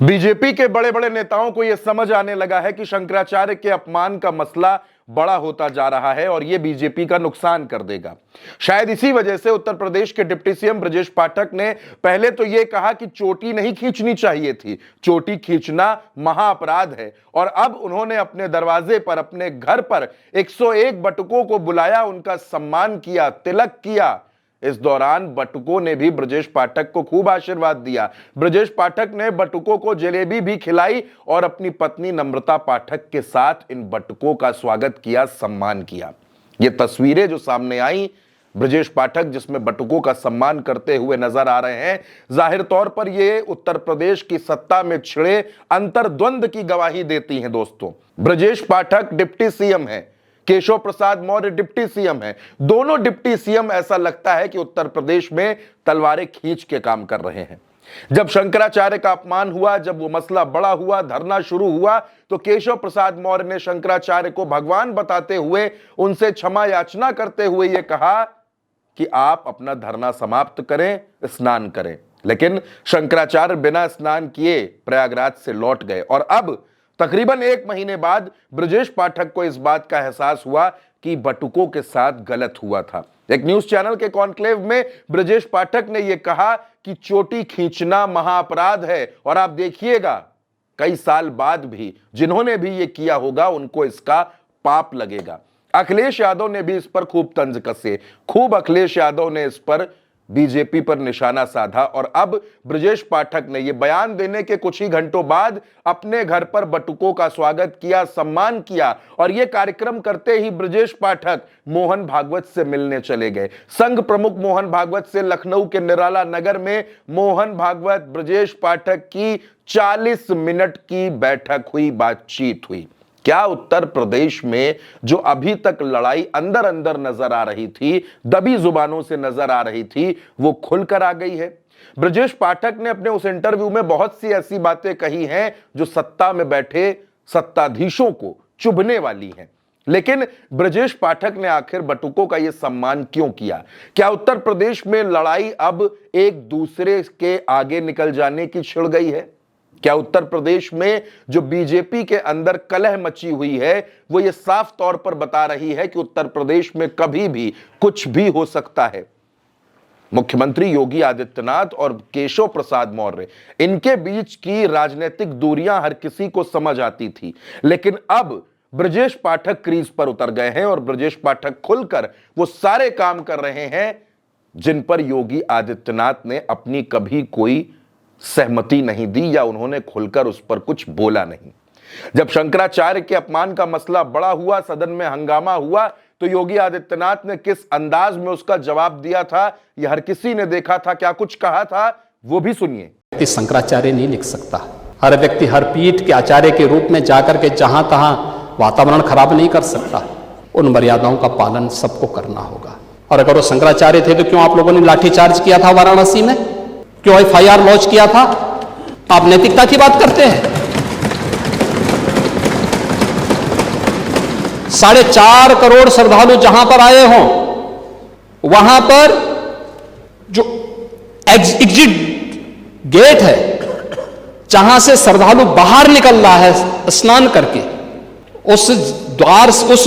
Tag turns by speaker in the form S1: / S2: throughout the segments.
S1: BJP के बड़े बड़े नेताओं को यह समझ आने लगा है कि शंकराचार्य के अपमान का मसला बड़ा होता जा रहा है और यह बीजेपी का नुकसान कर देगा। शायद इसी वजह से उत्तर प्रदेश के डिप्टी सीएम ब्रजेश पाठक ने पहले तो यह कहा कि चोटी नहीं खींचनी चाहिए थी, चोटी खींचना महाअपराध है, और अब उन्होंने अपने दरवाजे पर, अपने घर पर 101 बटुकों को बुलाया, उनका सम्मान किया, तिलक किया। इस दौरान बटुकों ने भी ब्रजेश पाठक को खूब आशीर्वाद दिया। ब्रजेश पाठक ने बटुकों को जलेबी भी खिलाई और अपनी पत्नी नम्रता पाठक के साथ इन बटुकों का स्वागत किया, सम्मान किया। ये तस्वीरें जो सामने आई, ब्रजेश पाठक जिसमें बटुकों का सम्मान करते हुए नजर आ रहे हैं, जाहिर तौर पर ये उत्तर प्रदेश की सत्ता में छिड़े अंतर्द्वंद की गवाही देती हैं। दोस्तों, ब्रजेश पाठक डिप्टी सीएम है, केशव प्रसाद मौर्य डिप्टी सीएम है। दोनों डिप्टी सीएम ऐसा लगता है कि उत्तर प्रदेश में तलवारें खींच के काम कर रहे हैं। जब शंकराचार्य का अपमान हुआ, जब वो मसला बड़ा हुआ, धरना शुरू हुआ, तो केशव प्रसाद मौर्य ने शंकराचार्य को भगवान बताते हुए, उनसे क्षमा याचना करते हुए यह कहा कि आप अपना धरना समाप्त करें, स्नान करें। लेकिन शंकराचार्य बिना स्नान किए प्रयागराज से लौट गए और अब तकरीबन 1 महीने बाद ब्रजेश पाठक को इस बात का एहसास हुआ कि बटुकों के साथ गलत हुआ था। एक न्यूज चैनल के कॉन्क्लेव में ब्रजेश पाठक ने यह कहा कि चोटी खींचना महाअपराध है और आप देखिएगा कई साल बाद भी जिन्होंने भी यह किया होगा उनको इसका पाप लगेगा। अखिलेश यादव ने भी इस पर खूब तंज कसे, खूब अखिलेश यादव ने इस पर बीजेपी पर निशाना साधा और अब ब्रजेश पाठक ने यह बयान देने के कुछ ही घंटों बाद अपने घर पर बटुकों का स्वागत किया, सम्मान किया। और यह कार्यक्रम करते ही ब्रजेश पाठक मोहन भागवत से मिलने चले गए। संघ प्रमुख मोहन भागवत से लखनऊ के निराला नगर में मोहन भागवत ब्रजेश पाठक की 40 मिनट की बैठक हुई, बातचीत हुई। क्या उत्तर प्रदेश में जो अभी तक लड़ाई अंदर अंदर नजर आ रही थी, दबी जुबानों से नजर आ रही थी, वो खुलकर आ गई है? ब्रजेश पाठक ने अपने उस इंटरव्यू में बहुत सी ऐसी बातें कही हैं जो सत्ता में बैठे सत्ताधीशों को चुभने वाली हैं। लेकिन ब्रजेश पाठक ने आखिर बटुकों का यह सम्मान क्यों किया? क्या उत्तर प्रदेश में लड़ाई अब एक दूसरे के आगे निकल जाने की छिड़ गई है? क्या उत्तर प्रदेश में जो बीजेपी के अंदर कलह मची हुई है वो ये साफ तौर पर बता रही है कि उत्तर प्रदेश में कभी भी कुछ भी हो सकता है? मुख्यमंत्री योगी आदित्यनाथ और केशव प्रसाद मौर्य, इनके बीच की राजनीतिक दूरियां हर किसी को समझ आती थी, लेकिन अब ब्रजेश पाठक क्रीज पर उतर गए हैं और ब्रजेश पाठक खुलकर वो सारे काम कर रहे हैं जिन पर योगी आदित्यनाथ ने अपनी कभी कोई सहमति नहीं दी या उन्होंने खुलकर उस पर कुछ बोला नहीं। जब शंकराचार्य के अपमान का मसला बड़ा हुआ, सदन में हंगामा हुआ, तो योगी आदित्यनाथ ने किस अंदाज में उसका जवाब दिया था यह हर किसी ने देखा था। क्या कुछ कहा था वो भी सुनिए।
S2: शंकराचार्य नहीं लिख सकता। हर व्यक्ति हर पीठ के आचार्य के रूप में जाकर के जहां तहां वातावरण खराब नहीं कर सकता। उन मर्यादाओं का पालन सबको करना होगा। और अगर वो शंकराचार्य थे तो क्यों आप लोगों ने लाठीचार्ज किया था वाराणसी में? क्यों FIR लॉन्च किया था? आप नैतिकता की बात करते हैं। 4.5 करोड़ श्रद्धालु जहां पर आए हों, वहां पर जो एग्जिट गेट है, जहां से श्रद्धालु बाहर निकल रहा है स्नान करके, उस द्वार, उस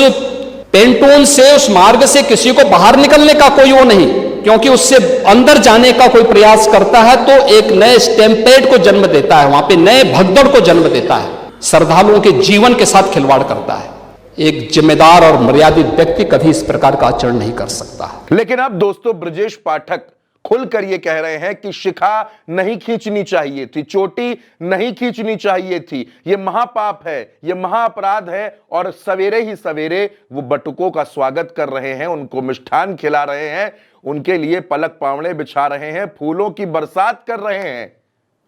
S2: पेंटून से, उस मार्ग से किसी को बाहर निकलने का कोई वो नहीं, क्योंकि उससे अंदर जाने का कोई प्रयास करता है तो एक नए स्टैम्पेड को जन्म देता है, वहां पे नए भगदड़ को जन्म देता है, श्रद्धालुओं के जीवन के साथ खिलवाड़ करता है। एक जिम्मेदार और मर्यादित व्यक्ति कभी इस प्रकार का आचरण नहीं कर सकता।
S1: लेकिन अब दोस्तों ब्रजेश पाठक खुलकर यह कह रहे हैं कि शिखा नहीं खींचनी चाहिए थी, चोटी नहीं खींचनी चाहिए थी, यह महापाप है, यह महाअपराध है। और सवेरे ही सवेरे वो बटुकों का स्वागत कर रहे हैं, उनको मिष्ठान खिला रहे हैं, उनके लिए पलक पावड़े बिछा रहे हैं, फूलों की बरसात कर रहे हैं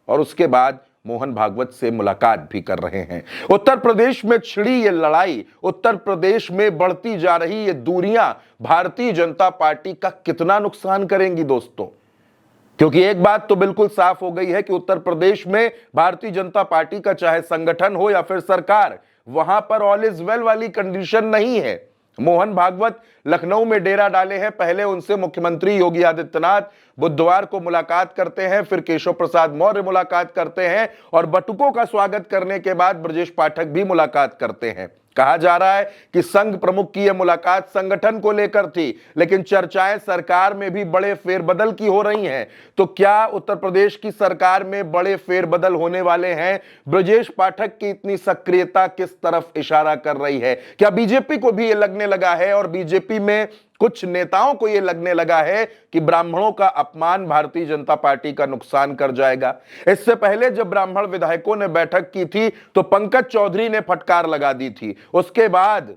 S1: और उसके बाद मोहन भागवत से मुलाकात भी कर रहे हैं। उत्तर प्रदेश में छिड़ी ये लड़ाई, उत्तर प्रदेश में बढ़ती जा रही ये दूरियां भारतीय जनता पार्टी का कितना नुकसान करेंगी दोस्तों? क्योंकि एक बात तो बिल्कुल साफ हो गई है कि उत्तर प्रदेश में भारतीय जनता पार्टी का चाहे संगठन हो या फिर सरकार, वहां पर ऑल इज वेल वाली कंडीशन नहीं है। मोहन भागवत लखनऊ में डेरा डाले हैं। पहले उनसे मुख्यमंत्री योगी आदित्यनाथ बुधवार को मुलाकात करते हैं, फिर केशव प्रसाद मौर्य मुलाकात करते हैं और बटुकों का स्वागत करने के बाद ब्रजेश पाठक भी मुलाकात करते हैं। कहा जा रहा है कि संघ प्रमुख की यह मुलाकात संगठन को लेकर थी, लेकिन चर्चाएं सरकार में भी बड़े फेरबदल की हो रही हैं। तो क्या उत्तर प्रदेश की सरकार में बड़े फेरबदल होने वाले हैं? ब्रजेश पाठक की इतनी सक्रियता किस तरफ इशारा कर रही है? क्या बीजेपी को भी यह लगने लगा है और बीजेपी में कुछ नेताओं को यह लगने लगा है कि ब्राह्मणों का अपमान भारतीय जनता पार्टी का नुकसान कर जाएगा? इससे पहले जब ब्राह्मण विधायकों ने बैठक की थी तो पंकज चौधरी ने फटकार लगा दी थी। उसके बाद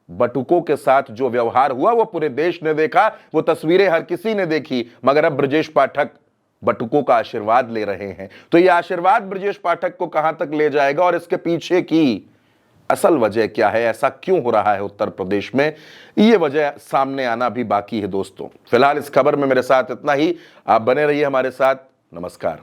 S1: बटुकों के साथ जो व्यवहार हुआ वो पूरे देश ने देखा, वो तस्वीरें हर किसी ने देखी, मगर अब ब्रजेश पाठक बटुकों का आशीर्वाद ले रहे हैं। तो यह आशीर्वाद ब्रजेश पाठक को कहां तक ले जाएगा और इसके पीछे की असल वजह क्या है? ऐसा क्यों हो रहा है उत्तर प्रदेश में? ये वजह सामने आना भी बाकी है दोस्तों। फिलहाल इस खबर में मेरे साथ इतना ही। आप बने रहिए हमारे साथ। नमस्कार।